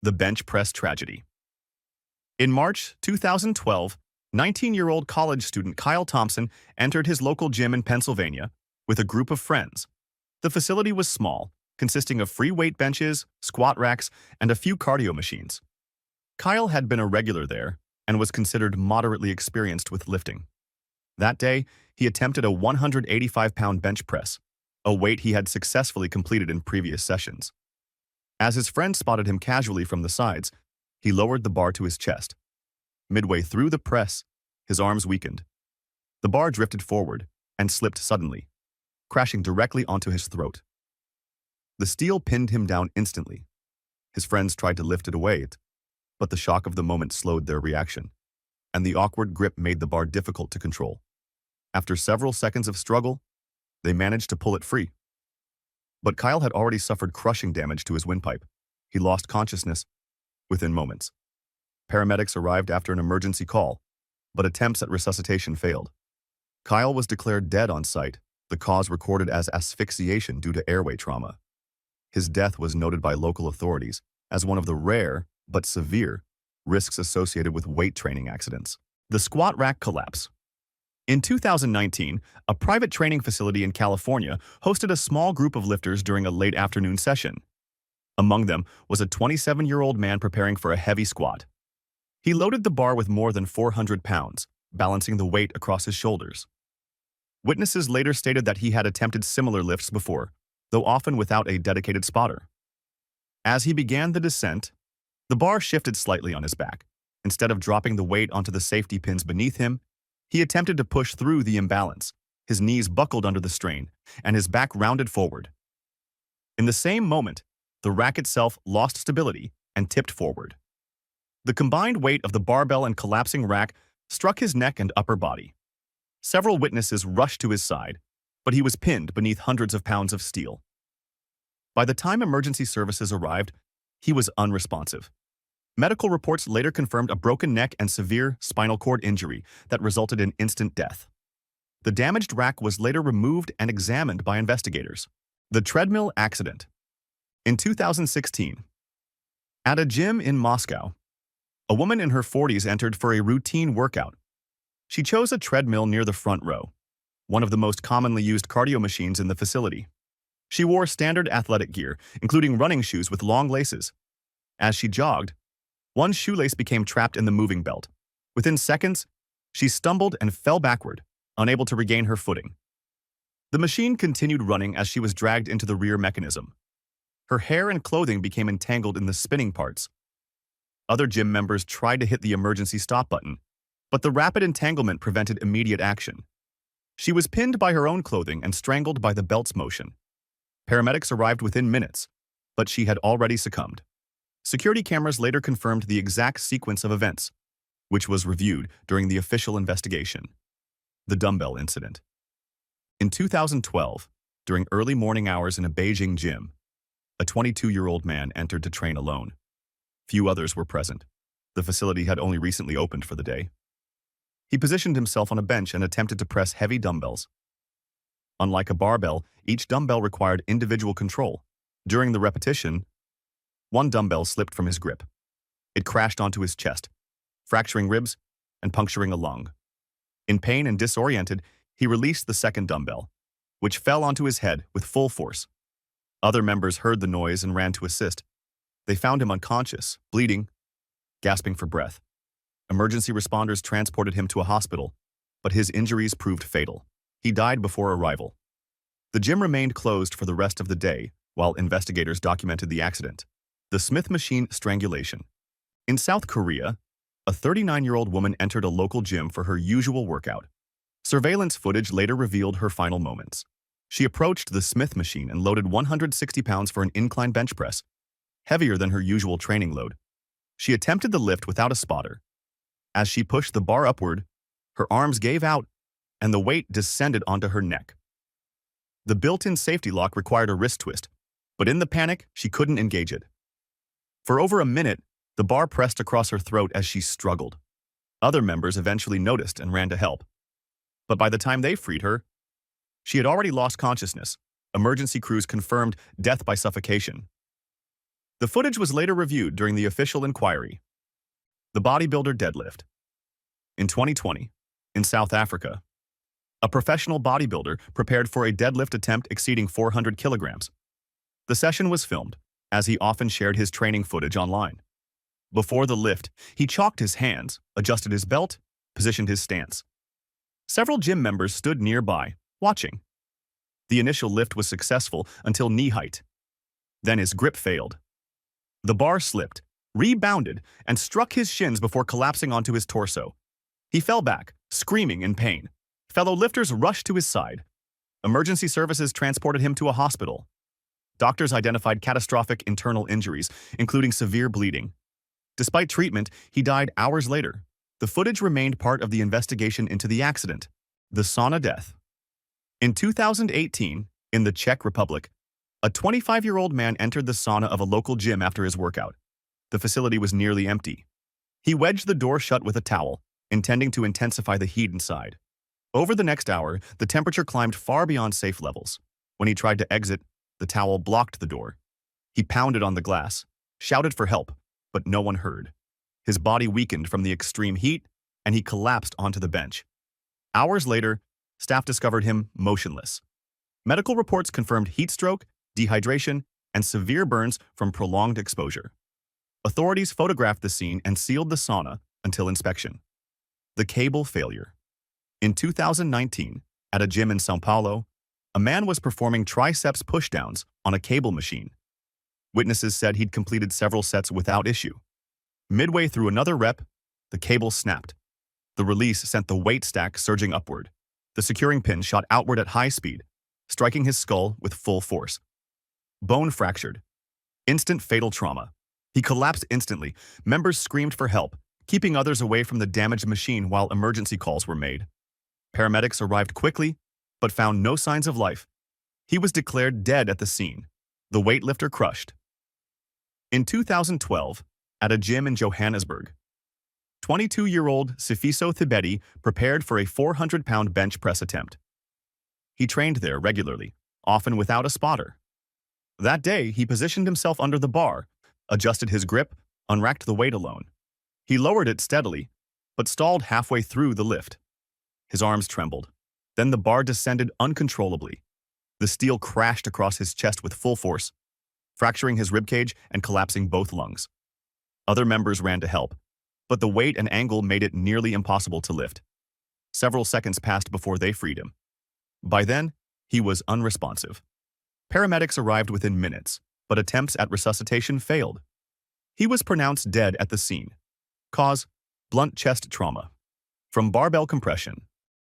The bench press tragedy. In March 2012, 19-year-old college student Kyle Thompson entered his local gym in Pennsylvania with a group of friends. The facility was small, consisting of free weight benches, squat racks, and a few cardio machines. Kyle had been a regular there and was considered moderately experienced with lifting. That day, he attempted a 185-pound bench press, a weight he had successfully completed in previous sessions. As his friend spotted him casually from the sides, he lowered the bar to his chest. Midway through the press, his arms weakened. The bar drifted forward and slipped suddenly, crashing directly onto his throat. The steel pinned him down instantly. His friends tried to lift it away, but the shock of the moment slowed their reaction, and the awkward grip made the bar difficult to control. After several seconds of struggle, they managed to pull it free. But Kyle had already suffered crushing damage to his windpipe. He lost consciousness within moments. Paramedics arrived after an emergency call, but attempts at resuscitation failed. Kyle was declared dead on site, the cause recorded as asphyxiation due to airway trauma. His death was noted by local authorities as one of the rare, but severe, risks associated with weight training accidents. The squat rack collapse. In 2019, a private training facility in California hosted a small group of lifters during a late afternoon session. Among them was a 27-year-old man preparing for a heavy squat. He loaded the bar with more than 400 pounds, balancing the weight across his shoulders. Witnesses later stated that he had attempted similar lifts before, though often without a dedicated spotter. As he began the descent, the bar shifted slightly on his back. Instead of dropping the weight onto the safety pins beneath him, he attempted to push through the imbalance. His knees buckled under the strain, and his back rounded forward. In the same moment, the rack itself lost stability and tipped forward. The combined weight of the barbell and collapsing rack struck his neck and upper body. Several witnesses rushed to his side, but he was pinned beneath hundreds of pounds of steel. By the time emergency services arrived, he was unresponsive. Medical reports later confirmed a broken neck and severe spinal cord injury that resulted in instant death. The damaged rack was later removed and examined by investigators. The treadmill accident. In 2016, at a gym in Moscow, a woman in her 40s entered for a routine workout. She chose a treadmill near the front row, one of the most commonly used cardio machines in the facility. She wore standard athletic gear, including running shoes with long laces. As she jogged, one shoelace became trapped in the moving belt. Within seconds, she stumbled and fell backward, unable to regain her footing. The machine continued running as she was dragged into the rear mechanism. Her hair and clothing became entangled in the spinning parts. Other gym members tried to hit the emergency stop button, but the rapid entanglement prevented immediate action. She was pinned by her own clothing and strangled by the belt's motion. Paramedics arrived within minutes, but she had already succumbed. Security cameras later confirmed the exact sequence of events, which was reviewed during the official investigation. The dumbbell incident. In 2012, during early morning hours in a Beijing gym, a 22-year-old man entered to train alone. Few others were present. The facility had only recently opened for the day. He positioned himself on a bench and attempted to press heavy dumbbells. Unlike a barbell, each dumbbell required individual control. During the repetition, one dumbbell slipped from his grip. It crashed onto his chest, fracturing ribs and puncturing a lung. In pain and disoriented, he released the second dumbbell, which fell onto his head with full force. Other members heard the noise and ran to assist. They found him unconscious, bleeding, gasping for breath. Emergency responders transported him to a hospital, but his injuries proved fatal. He died before arrival. The gym remained closed for the rest of the day while investigators documented the accident. The Smith machine strangulation. In South Korea, a 39-year-old woman entered a local gym for her usual workout. Surveillance footage later revealed her final moments. She approached the Smith machine and loaded 160 pounds for an incline bench press, heavier than her usual training load. She attempted the lift without a spotter. As she pushed the bar upward, her arms gave out and the weight descended onto her neck. The built-in safety lock required a wrist twist, but in the panic, she couldn't engage it. For over a minute, the bar pressed across her throat as she struggled. Other members eventually noticed and ran to help. But by the time they freed her, she had already lost consciousness. Emergency crews confirmed death by suffocation. The footage was later reviewed during the official inquiry. The bodybuilder deadlift. In 2020, in South Africa, a professional bodybuilder prepared for a deadlift attempt exceeding 400 kilograms. The session was filmed, as he often shared his training footage online. Before the lift, he chalked his hands, adjusted his belt, positioned his stance. Several gym members stood nearby, watching. The initial lift was successful until knee height. Then his grip failed. The bar slipped, rebounded, and struck his shins before collapsing onto his torso. He fell back, screaming in pain. Fellow lifters rushed to his side. Emergency services transported him to a hospital. Doctors identified catastrophic internal injuries, including severe bleeding. Despite treatment, he died hours later. The footage remained part of the investigation into the accident, the sauna death. In 2018, in the Czech Republic, a 25-year-old man entered the sauna of a local gym after his workout. The facility was nearly empty. He wedged the door shut with a towel, intending to intensify the heat inside. Over the next hour, the temperature climbed far beyond safe levels. When he tried to exit, the towel blocked the door. He pounded on the glass, shouted for help, but no one heard. His body weakened from the extreme heat, and he collapsed onto the bench. Hours later, staff discovered him motionless. Medical reports confirmed heat stroke, dehydration, and severe burns from prolonged exposure. Authorities photographed the scene and sealed the sauna until inspection. The cable failure. In 2019, at a gym in São Paulo, a man was performing triceps pushdowns on a cable machine. Witnesses said he'd completed several sets without issue. Midway through another rep, the cable snapped. The release sent the weight stack surging upward. The securing pin shot outward at high speed, striking his skull with full force. Bone fractured. Instant fatal trauma. He collapsed instantly. Members screamed for help, keeping others away from the damaged machine while emergency calls were made. Paramedics arrived quickly, but found no signs of life. He was declared dead at the scene, the weightlifter crushed. In 2012, at a gym in Johannesburg, 22-year-old Sifiso Thibeti prepared for a 400-pound bench press attempt. He trained there regularly, often without a spotter. That day, he positioned himself under the bar, adjusted his grip, unracked the weight alone. He lowered it steadily, but stalled halfway through the lift. His arms trembled. Then the bar descended uncontrollably. The steel crashed across his chest with full force, fracturing his ribcage and collapsing both lungs. Other members ran to help, but the weight and angle made it nearly impossible to lift. Several seconds passed before they freed him. By then, he was unresponsive. Paramedics arrived within minutes, but attempts at resuscitation failed. He was pronounced dead at the scene. Cause: blunt chest trauma. From barbell compression.